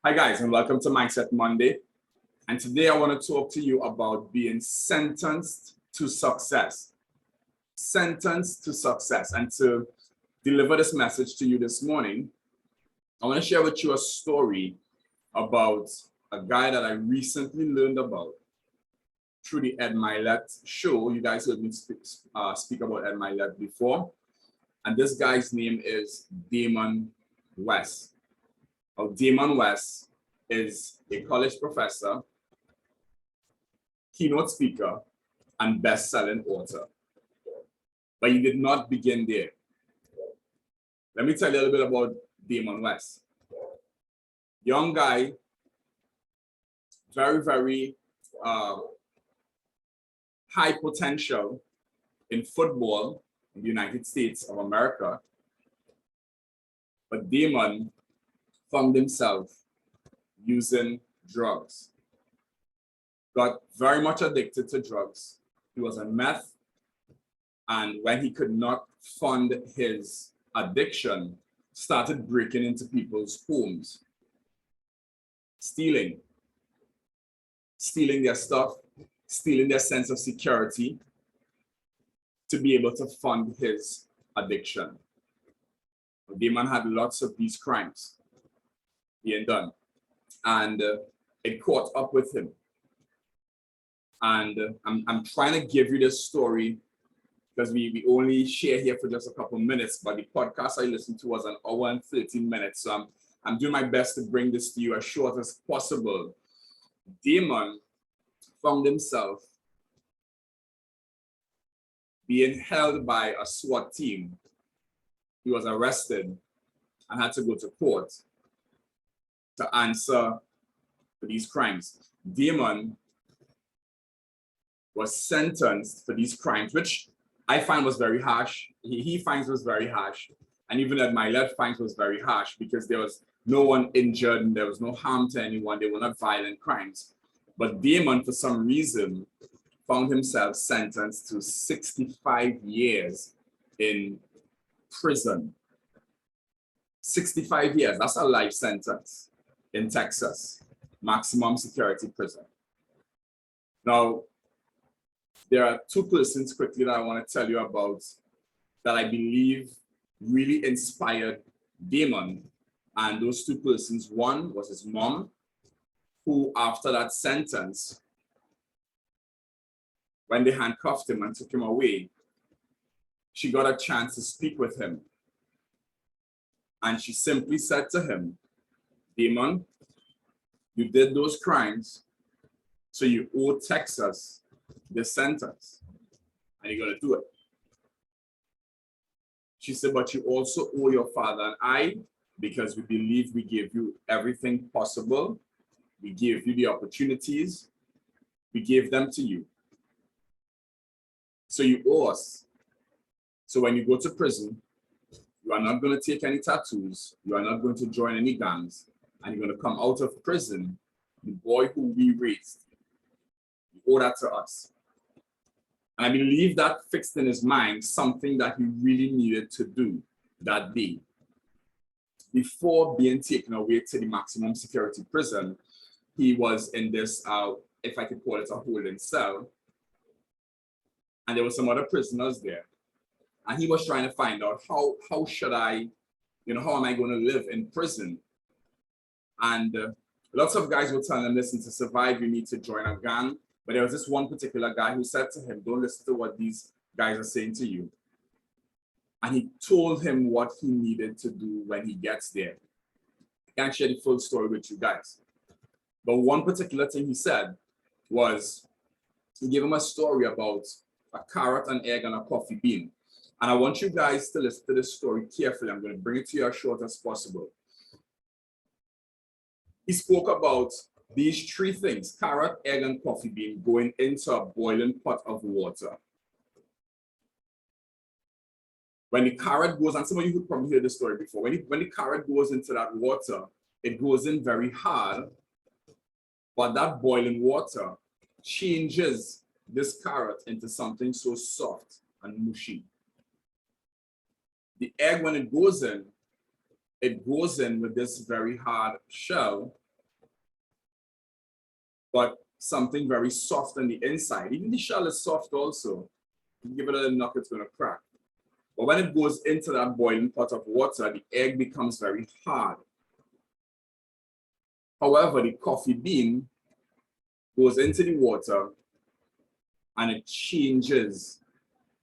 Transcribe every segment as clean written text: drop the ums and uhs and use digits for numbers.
Hi guys, and welcome to Mindset Monday. And today I want to talk to you about being sentenced to success. Sentenced to success. And to deliver this message to you this morning, I want to share with you a story about a guy that I recently learned about through the Ed Mylett show. You guys heard me speak about Ed Mylett before. And this guy's name is Damon West. Now, Damon West is a college professor, keynote speaker, and best-selling author. But he did not begin there. Let me tell you a little bit about Damon West. Young guy, very high potential in football in the United States of America. But Damon found himself using drugs. Got very much addicted to drugs. He was on meth. And when he could not fund his addiction, started breaking into people's homes, stealing their stuff, stealing their sense of security to be able to fund his addiction. Damon had lots of these crimes being done, and it caught up with him. And I'm trying to give you this story because we only share here for just a couple minutes, but the podcast I listened to was an hour and 13 minutes. So I'm doing my best to bring this to you as short as possible. Damon found himself being held by a SWAT team. He was arrested and had to go to court to answer for these crimes. Damon was sentenced for these crimes, which I find was very harsh. He finds was very harsh. And even Ed Mylett finds was very harsh because there was no one injured and there was no harm to anyone. They were not violent crimes. But Damon, for some reason, found himself sentenced to 65 years in prison. 65 years, that's a life sentence in Texas, maximum security prison. Now, there are two persons quickly that I want to tell you about that I believe really inspired Damon. And those two persons, one was his mom, who after that sentence, when they handcuffed him and took him away, she got a chance to speak with him. And she simply said to him, Damon, you did those crimes, so you owe Texas this sentence, and you're gonna do it. She said, but you also owe your father and I, because we believe we gave you everything possible. We gave you the opportunities. We gave them to you. So you owe us. So when you go to prison, you are not going to take any tattoos. You are not going to join any gangs. And you're going to come out of prison, the boy who we raised. You owe that to us. And I believe that fixed in his mind something that he really needed to do that day. Before being taken away to the maximum security prison, he was in this, if I could call it a holding cell. And there were some other prisoners there. And he was trying to find out how should I, how am I going to live in prison? And lots of guys were telling him, listen, to survive, you need to join a gang. But there was this one particular guy who said to him, don't listen to what these guys are saying to you. And he told him what he needed to do when he gets there. I can't share the full story with you guys. But one particular thing he said was, he gave him a story about a carrot, an egg, and a coffee bean. And I want you guys to listen to this story carefully. I'm going to bring it to you as short as possible. He spoke about these three things, carrot, egg, and coffee bean, going into a boiling pot of water. When the carrot goes, and some of you could probably hear this story before, when the carrot goes into that water, it goes in very hard, but that boiling water changes this carrot into something so soft and mushy. The egg, when it goes in with this very hard shell, but something very soft on the inside. Even the shell is soft also. You give it a little knock, it's going to crack. But when it goes into that boiling pot of water, the egg becomes very hard. However, the coffee bean goes into the water and it changes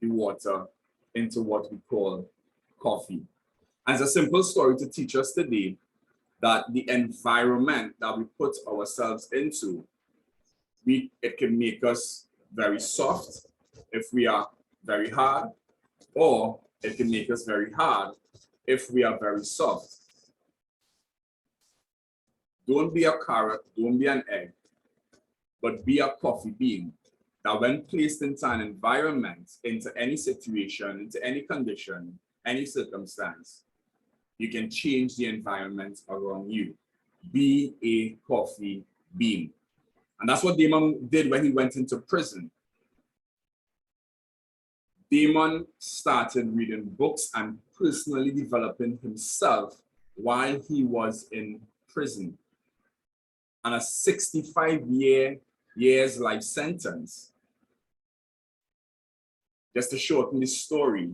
the water into what we call coffee. As a simple story to teach us today that the environment that we put ourselves into, it can make us very soft if we are very hard, or it can make us very hard if we are very soft. Don't be a carrot, don't be an egg, but be a coffee bean that when placed into an environment, into any situation, into any condition, any circumstance, you can change the environment around you. Be a coffee bean. And that's what Damon did when he went into prison. Damon started reading books and personally developing himself while he was in prison. And a 65 years life sentence, just to shorten the story,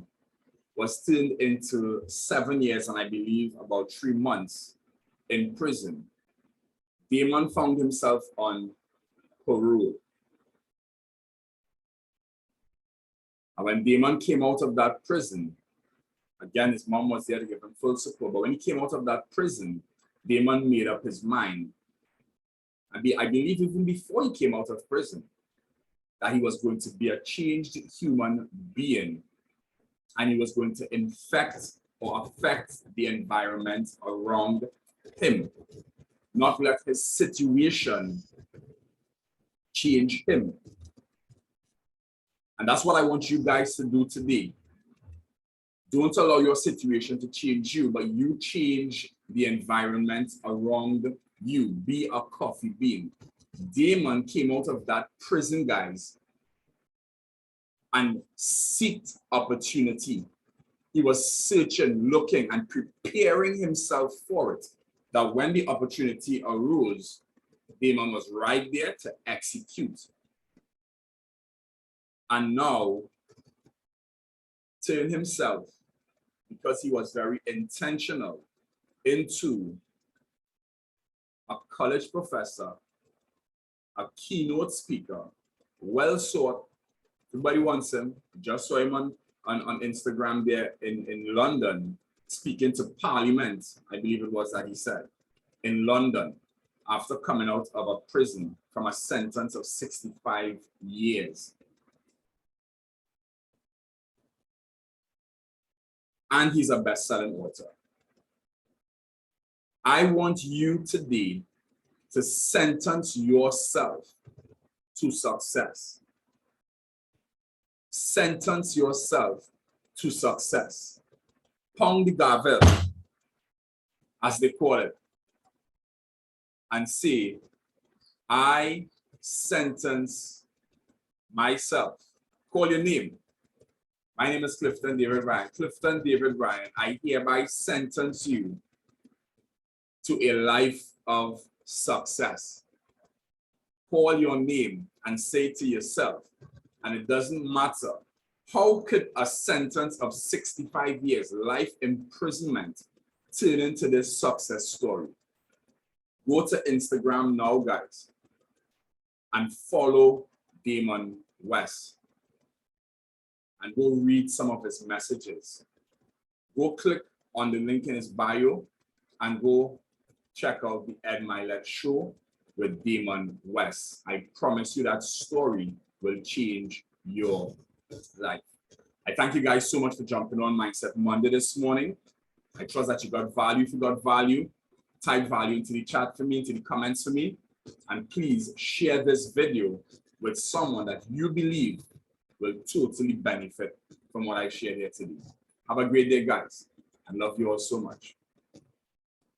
was turned into 7 years and I believe about 3 months in prison. Damon found himself on parole. And when Damon came out of that prison, again, his mom was there to give him full support, but when he came out of that prison, Damon made up his mind. I believe even before he came out of prison, that he was going to be a changed human being, and he was going to infect or affect the environment around him, not let his situation change him. And that's what I want you guys to do today. Don't allow your situation to change you, but you change the environment around you. Be a coffee bean. Damon came out of that prison, guys, and sought opportunity. He was searching, looking, and preparing himself for it. That when the opportunity arose, Damon was right there to execute. And now, turn himself, because he was very intentional, into a college professor, a keynote speaker, well sought. Everybody wants him. Just saw him on Instagram there in London, speaking to Parliament, I believe it was that he said, in London, after coming out of a prison from a sentence of 65 years. And he's a best-selling author. I want you today to sentence yourself to success. Sentence yourself to success. Pound the gavel, as they call it, and say, I sentence myself. Call your name. My name is Clifton David Bryan. Clifton David Bryan, I hereby sentence you to a life of success. Call your name and say to yourself, and it doesn't matter, how could a sentence of 65 years, life imprisonment, turn into this success story? Go to Instagram now, guys, and follow Damon West. And go read some of his messages. Go click on the link in his bio and go check out the Ed Mylett Show with Damon West. I promise you that story will change your life. I thank you guys so much for jumping on Mindset Monday this morning. I trust that you got value. If you got value, type value into the chat for me, into the comments for me. And please share this video with someone that you believe will totally benefit from what I shared here today. Have a great day, guys. I love you all so much.